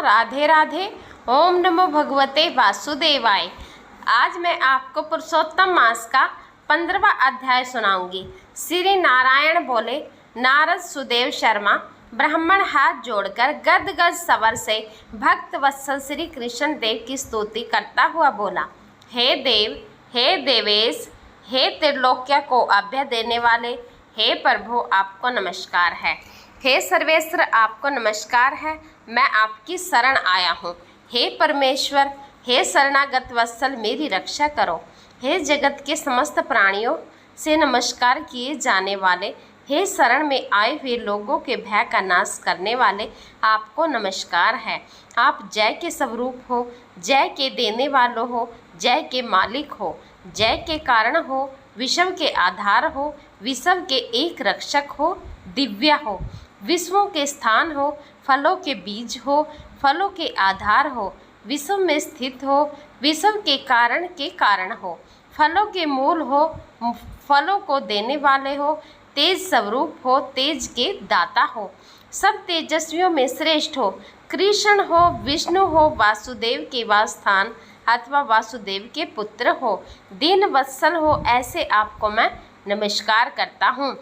राधे राधे। ओम नमो भगवते वासुदेवाय। आज मैं आपको पुरुषोत्तम मास का 15वां अध्याय सुनाऊंगी। श्री नारायण बोले, नारद सुदेव शर्मा ब्राह्मण हाथ जोड़कर गदगद स्वर से भक्त वत्सल श्री कृष्ण देव की स्तुति करता हुआ बोला, हे देव, हे देवेश, हे त्रिलोक्य को अभय देने वाले, हे प्रभु आपको नमस्कार है। हे सर्वेश्वर आपको नमस्कार है। मैं आपकी शरण आया हूँ। हे परमेश्वर, हे शरणागत वत्सल मेरी रक्षा करो। हे जगत के समस्त प्राणियों से नमस्कार किए जाने वाले, हे शरण में आए हुए लोगों के भय का नाश करने वाले, आपको नमस्कार है। आप जय के स्वरूप हो, जय के देने वालों हो, जय के मालिक हो, जय के कारण हो, विश्व के आधार हो, विश्व के एक रक्षक हो, दिव्य हो, विश्वों के स्थान हो, फलों के बीज हो, फलों के आधार हो, विश्व में स्थित हो, विश्व के कारण हो, फलों के मूल हो, फलों को देने वाले हो, तेज स्वरूप हो, तेज के दाता हो, सब तेजस्वियों में श्रेष्ठ हो, कृष्ण हो, विष्णु हो, वासुदेव के वासस्थान अथवा वासुदेव के पुत्र हो, दीन वत्सल हो, ऐसे आपको मैं नमस्कार करता हूँ।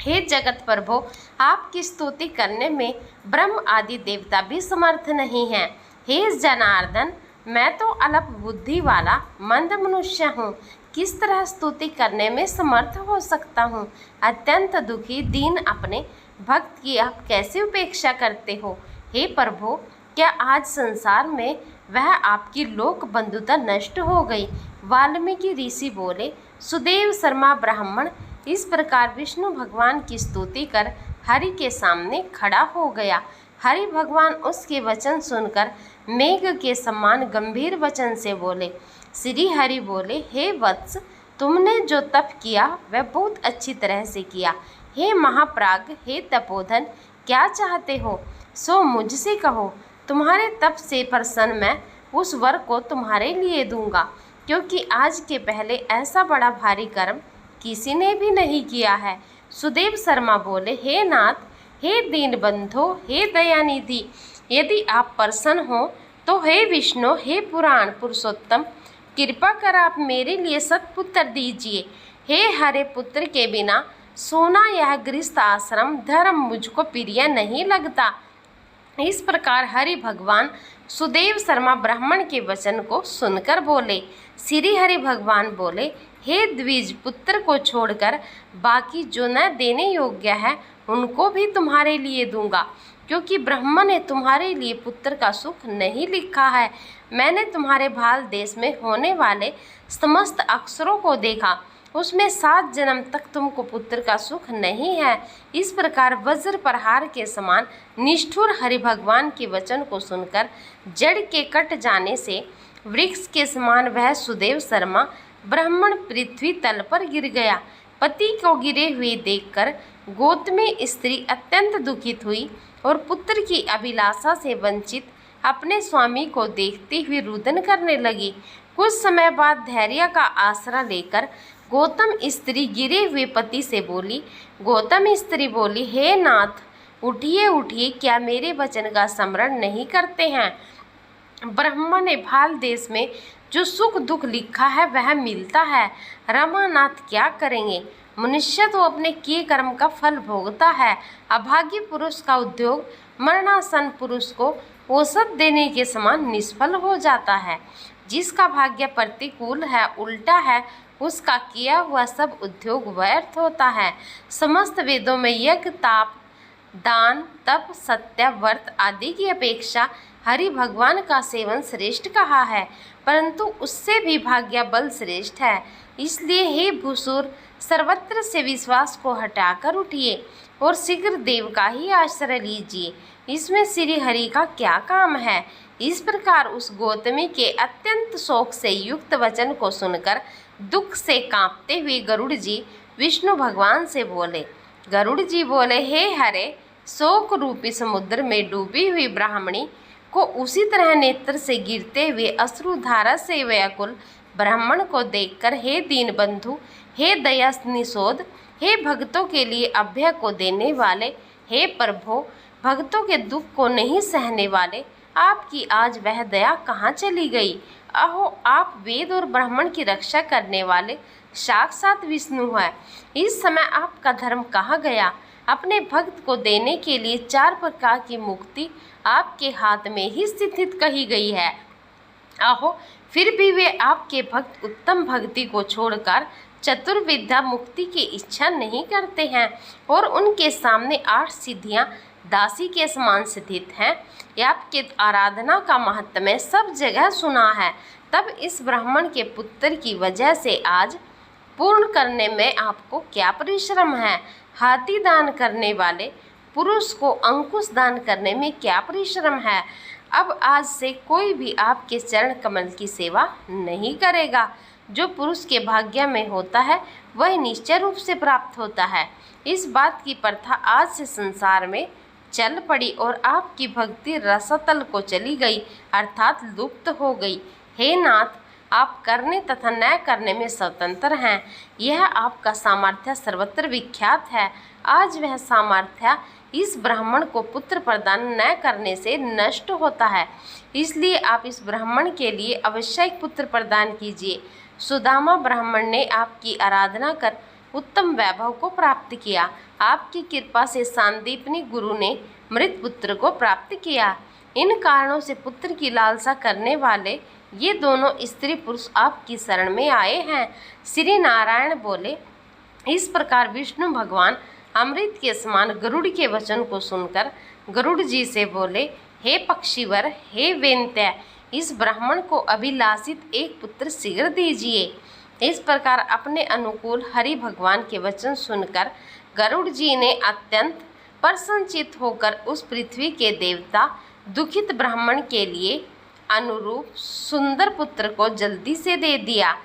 हे जगत प्रभु, आपकी स्तुति करने में ब्रह्म आदि देवता भी समर्थ नहीं हैं। हे जनार्दन, मैं तो अल्प बुद्धि वाला मंद मनुष्य हूँ, किस तरह स्तुति करने में समर्थ हो सकता हूँ। अत्यंत दुखी दीन अपने भक्त की आप कैसे उपेक्षा करते हो। हे प्रभु, क्या आज संसार में वह आपकी लोक बंधुता नष्ट हो गई। वाल्मीकि ऋषि बोले, सुदेव शर्मा ब्राह्मण इस प्रकार विष्णु भगवान की स्तुति कर हरि के सामने खड़ा हो गया। हरि भगवान उसके वचन सुनकर मेघ के समान गंभीर वचन से बोले। श्री हरि बोले, हे वत्स, तुमने जो तप किया वह बहुत अच्छी तरह से किया। हे महाप्राज्ञ, हे तपोधन, क्या चाहते हो सो मुझसे कहो। तुम्हारे तप से प्रसन्न मैं उस वर को तुम्हारे लिए दूंगा, क्योंकि आज के पहले ऐसा बड़ा भारी कर्म किसी ने भी नहीं किया है। सुदेव शर्मा बोले, हे नाथ, हे दीन बंधो, हे दयानिधि, यदि आप प्रसन्न हो तो हे विष्णु, हे पुराण पुरुषोत्तम, कृपा कर आप मेरे लिए सत्पुत्र दीजिए। हे हरे पुत्र के बिना सोना यह गृहस्थ आश्रम धर्म मुझको प्रिय नहीं लगता। इस प्रकार हरि भगवान सुदेव शर्मा ब्राह्मण के वचन को सुनकर बोले। श्री हरि भगवान बोले, हे द्विज, पुत्र को छोड़कर बाकी जो न देने योग्य है उनको भी तुम्हारे लिए दूंगा, क्योंकि ब्रह्मा ने तुम्हारे लिए पुत्र का सुख नहीं लिखा है। मैंने तुम्हारे भाल देश में होने वाले समस्त अक्षरों को देखा, उसमें 7 जन्म तक तुमको पुत्र का सुख नहीं है। इस प्रकार वज्र प्रहार के समान निष्ठुर हरि भगवान के वचन को सुनकर जड़ के कट जाने से वृक्ष के समान वह सुदेव शर्मा ब्राह्मण पृथ्वी तल पर गिर गया। पति को गिरे हुए देखकर गौतमी स्त्री अत्यंत दुखित हुई और पुत्र की अभिलाषा से वंचित अपने स्वामी को देखते हुए रुदन करने लगी। कुछ समय बाद धैर्य का आसरा लेकर गौतम स्त्री गिरे हुए पति से बोली। गौतम स्त्री बोली, हे नाथ, उठिए उठिए, क्या मेरे वचन का स्मरण नहीं करते हैं। ब्रह्मा ने भाल देश में जो सुख दुख लिखा है वह मिलता है। रमानाथ क्या करेंगे। मनुष्य तो अपने किए कर्म का फल भोगता है। अभागी पुरुष का उद्योग मरणासन पुरुष को औसत देने के समान निष्फल हो जाता है। जिसका भाग्य प्रतिकूल है, उल्टा है, उसका किया हुआ सब उद्योग व्यर्थ होता है। समस्त वेदों में यज्ञ, ताप, दान, तप, सत्य, व्रत आदि की अपेक्षा हरि भगवान का सेवन श्रेष्ठ कहा है, परंतु उससे भी भाग्य बल श्रेष्ठ है। इसलिए हे भूसुर, सर्वत्र से विश्वास को हटाकर उठिए और शीघ्र देव का ही आश्रय लीजिए। इसमें श्री हरि का क्या काम है। इस प्रकार उस गौतमी के अत्यंत शोक से युक्त वचन को सुनकर दुख से कांपते हुए गरुड़ जी विष्णु भगवान से बोले। गरुड़ जी बोले, हे हरे, शोक रूपी समुद्र में डूबी हुई ब्राह्मणी को उसी तरह नेत्र से गिरते हुए अश्रुधारा से व्याकुल ब्राह्मण को देखकर, हे दीन बंधु, हे दया निषोध, हे भक्तों के लिए अभय को देने वाले, हे प्रभु, भक्तों के दुख को नहीं सहने वाले, आपकी आज वह दया कहाँ चली गई? अहो, आप वेद और ब्राह्मण की रक्षा करने वाले साक्षात विष्णु हैं। इस समय आपका धर्म कहाँ गया? अपने भक्त को देने के लिए 4 प्रकार की मुक्ति आपके हाथ में ही स्थित कही गई है। आहो, फिर भी वे आपके भक्त उत्तम भक्ति को छोड़कर चतुर्विद्या मुक्ति की इच्छा नहीं करते हैं और उनके सामने 8 सिद्धियां दासी के समान स्थित हैं। आपके आराधना का महात्म्य सब जगह सुना है। तब इस ब्राह्मण के पुत्र की वजह से आज पूर्ण करने में आपको क्या परिश्रम है? हाथी दान करने वाले पुरुष को अंकुश दान करने में क्या परिश्रम है? अब आज से कोई भी आपके चरण कमल की सेवा नहीं करेगा। जो पुरुष के भाग्य में होता है वह निश्चय रूप से प्राप्त होता है। इस बात की प्रथा आज से संसार में चल पड़ी और आपकी भक्ति रसतल को चली गई, अर्थात लुप्त हो गई। हे नाथ, आप करने तथा न करने में स्वतंत्र हैं। यह आपका सामर्थ्य सर्वत्र विख्यात है। आज वह सामर्थ्य इस ब्राह्मण को पुत्र प्रदान न करने से नष्ट होता है, इसलिए आप इस ब्राह्मण के लिए अवश्य एक पुत्र प्रदान कीजिए। सुदामा ब्राह्मण ने आपकी आराधना कर उत्तम वैभव को प्राप्त किया। आपकी कृपा से सांदीपनी गुरु ने मृत पुत्र को प्राप्त किया। इन कारणों से पुत्र की लालसा करने वाले ये दोनों स्त्री पुरुष आपकी शरण में आए हैं। श्री नारायण बोले। इस प्रकार विष्णु भगवान अमृत के समान गरुड़ के वचन को सुनकर गरुड़ जी से बोले, हे पक्षीवर, हे वेंत्य, इस ब्राह्मण को अभिलाषित एक पुत्र शीघ्र दीजिए। इस प्रकार अपने अनुकूल हरि भगवान के वचन सुनकर गरुड़ जी ने अत्यंत प्रसन्नचित होकर उस पृथ्वी के देवता दुखित ब्राह्मण के लिए अनुरूप सुंदर पुत्र को जल्दी से दे दिया।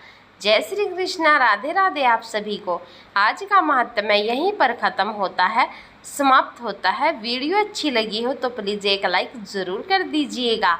जय श्री कृष्णा। राधे राधे आप सभी को। आज का महात्म्य यहीं पर ख़त्म होता है, समाप्त होता है। वीडियो अच्छी लगी हो तो प्लीज़ एक लाइक ज़रूर कर दीजिएगा।